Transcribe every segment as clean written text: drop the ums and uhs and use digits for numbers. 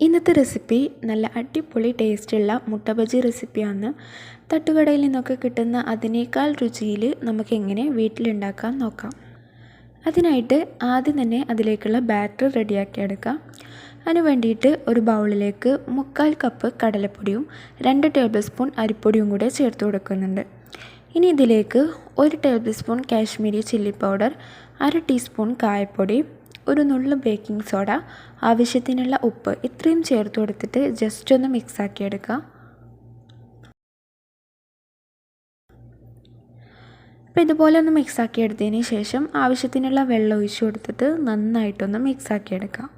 ഇന്നത്തെ റെസിപ്പി നല്ല അടിപൊളി ടേസ്റ്റുള്ള മുട്ട ബജി റെസിപ്പിയാണ്. തട്ടുകടയിൽ നിന്നൊക്കെ കിട്ടുന്ന അതിനേക്കാൾ രുചിയിൽ നമുക്കെങ്ങനെ വീട്ടിലുണ്ടാക്കാൻ നോക്കാം. അതിനായിട്ട് ആദ്യം തന്നെ അതിലേക്കുള്ള ബാറ്റർ റെഡിയാക്കി എടുക്കാം. അതിന് വേണ്ടിയിട്ട് ഒരു ബൗളിലേക്ക് 3/4 കപ്പ് കടലപ്പൊടിയും 2 ടേബിൾ സ്പൂൺ അരിപ്പൊടിയും കൂടെ ചേർത്ത് കൊടുക്കുന്നുണ്ട്. ഇനി ഇതിലേക്ക് 1 table spoon Kashmiri chilli powder, 1/2 teaspoon കായപ്പൊടി, ഒരു നുള്ളു ബേക്കിംഗ് സോഡ, ആവശ്യത്തിനുള്ള ഉപ്പ് ഇത്രയും ചേർത്ത് കൊടുത്തിട്ട് ജസ്റ്റ് ഒന്ന് മിക്സാക്കി എടുക്കാം. അപ്പോൾ ഇതുപോലെ ഒന്ന് മിക്സാക്കി എടുത്തതിന് ശേഷം ആവശ്യത്തിനുള്ള വെള്ളം ഒഴിച്ചു കൊടുത്തിട്ട് നന്നായിട്ടൊന്ന് മിക്സാക്കി എടുക്കാം.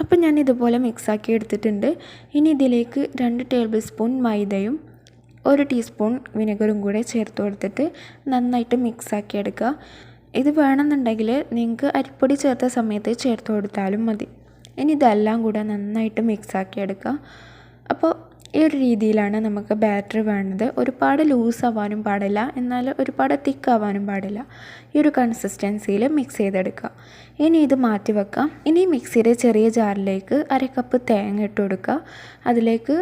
അപ്പം ഞാൻ ഇതുപോലെ മിക്സാക്കി എടുത്തിട്ടുണ്ട്. ഇനി ഇതിലേക്ക് 2 ടേബിൾ സ്പൂൺ മൈദയും 1 ടീസ്പൂൺ വിനെഗറും കൂടെ ചേർത്ത് കൊടുത്തിട്ട് നന്നായിട്ട് മിക്സാക്കി എടുക്കുക. ഇത് വേണമെന്നുണ്ടെങ്കിൽ നിങ്ങൾക്ക് അരിപ്പൊടി ചേർത്ത സമയത്ത് ചേർത്ത് കൊടുത്താലും മതി. ഇനി ഇതെല്ലാം കൂടെ നന്നായിട്ട് മിക്സാക്കി എടുക്കുക. അപ്പോൾ ഈ ഒരു രീതിയിലാണ് നമുക്ക് ബാറ്റർ വേണ്ടത്. ഒരുപാട് ലൂസ് ആവാനും പാടില്ല, എന്നാൽ ഒരുപാട് തിക്ക് ആവാനും പാടില്ല. ഈ ഒരു കൺസിസ്റ്റൻസിയിൽ മിക്സ് ചെയ്തെടുക്കുക. ഇനി ഇത് മാറ്റി വെക്കാം. ഇനി മിക്സിയുടെ ചെറിയ ജാറിലേക്ക് 1/2 കപ്പ് തേങ്ങ ഇട്ട് കൊടുക്കുക. അതിലേക്ക്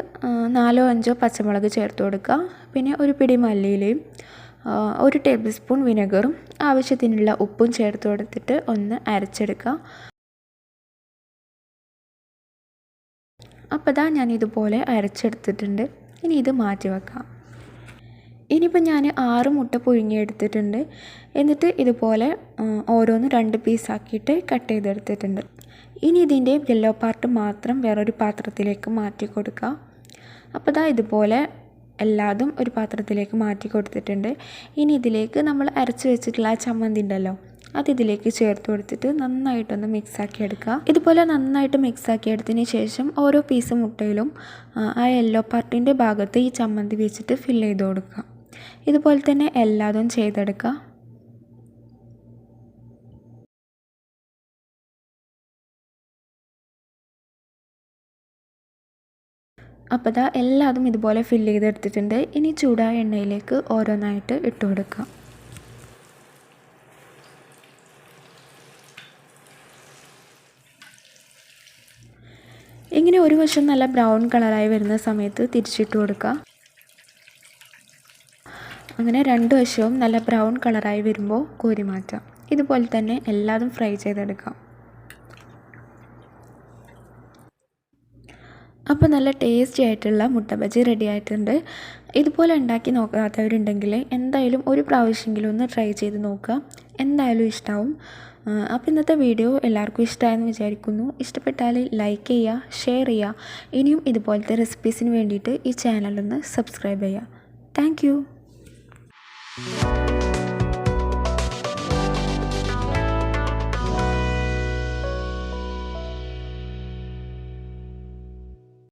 4-5 പച്ചമുളക് ചേർത്ത് കൊടുക്കുക. പിന്നെ ഒരു പിടി മല്ലിയിലയും 1 ടേബിൾ സ്പൂൺ വിനെഗറും ആവശ്യത്തിനുള്ള ഉപ്പും ചേർത്ത് കൊടുത്തിട്ട് ഒന്ന് അരച്ചെടുക്കുക. അപ്പോൾ ഞാൻ ഇതുപോലെ അരച്ചെടുത്തിട്ടുണ്ട്. ഇനി ഇത് മാറ്റി വെക്കാം. ഇനിയിപ്പോൾ ഞാൻ 6 മുട്ട പുഴുങ്ങിയെടുത്തിട്ടുണ്ട്. എന്നിട്ട് ഇതുപോലെ ഓരോന്ന് 2 പീസാക്കിയിട്ട് കട്ട് ചെയ്തെടുത്തിട്ടുണ്ട്. ഇനി ഇതിൻ്റെ യെല്ലോ പാർട്ട് മാത്രം വേറൊരു പാത്രത്തിലേക്ക് മാറ്റി കൊടുക്കുക. അപ്പോൾ ഇതുപോലെ എല്ലാതും ഒരു പാത്രത്തിലേക്ക് മാറ്റി കൊടുത്തിട്ടുണ്ട്. ഇനി ഇതിലേക്ക് നമ്മൾ അരച്ച് വെച്ചിട്ടുള്ള ചമ്മന്തി ഉണ്ടല്ലോ, അതിലേക്ക് ചേർത്ത് കൊടുത്തിട്ട് നന്നായിട്ടൊന്ന് മിക്സാക്കി എടുക്കുക. ഇതുപോലെ നന്നായിട്ട് മിക്സാക്കി എടുത്തതിന് ശേഷം ഓരോ പീസ് മുട്ടയിലും ആ യെല്ലോ പാർട്ടിൻ്റെ ഭാഗത്ത് ഈ ചമ്മന്തി വെച്ചിട്ട് ഫില്ല് ചെയ്ത് കൊടുക്കുക. ഇതുപോലെ തന്നെ എല്ലാതും ചെയ്തെടുക്കുക. അപ്പോൾ എല്ലാതും ഇതുപോലെ ഫില്ല് ചെയ്തെടുത്തിട്ടുണ്ട്. ഇനി ചൂടായ എണ്ണയിലേക്ക് ഓരോന്നായിട്ട് ഇട്ട് കൊടുക്കുക. ഇങ്ങനെ ഒരു വശം നല്ല ബ്രൗൺ കളറായി വരുന്ന സമയത്ത് തിരിച്ചിട്ട് കൊടുക്കുക. അങ്ങനെ 2 വശവും നല്ല ബ്രൗൺ കളറായി വരുമ്പോൾ കോരി മാറ്റാം. ഇതുപോലെ തന്നെ എല്ലാതും ഫ്രൈ ചെയ്തെടുക്കാം. അപ്പോൾ നല്ല ടേസ്റ്റി ആയിട്ടുള്ള മുട്ട ബജി റെഡി ആയിട്ടുണ്ട്. ഇതുപോലെ ഉണ്ടാക്കി നോക്കാത്തവരുണ്ടെങ്കിൽ എന്തായാലും ഒരു പ്രാവശ്യമെങ്കിലും ഒന്ന് ട്രൈ ചെയ്ത് നോക്കുക. എന്തായാലും ഇഷ്ടമാവും. അപ്പോൾ ഇന്നത്തെ വീഡിയോ എല്ലാവർക്കും ഇഷ്ടമായെന്ന് വിചാരിക്കുന്നു. ഇഷ്ടപ്പെട്ടാൽ ലൈക്ക് ചെയ്യുക, ഷെയർ ചെയ്യുക. ഇനിയും ഇതുപോലത്തെ റെസിപ്പീസിന് വേണ്ടിയിട്ട് ഈ ചാനലൊന്ന് സബ്സ്ക്രൈബ് ചെയ്യുക. Thank you.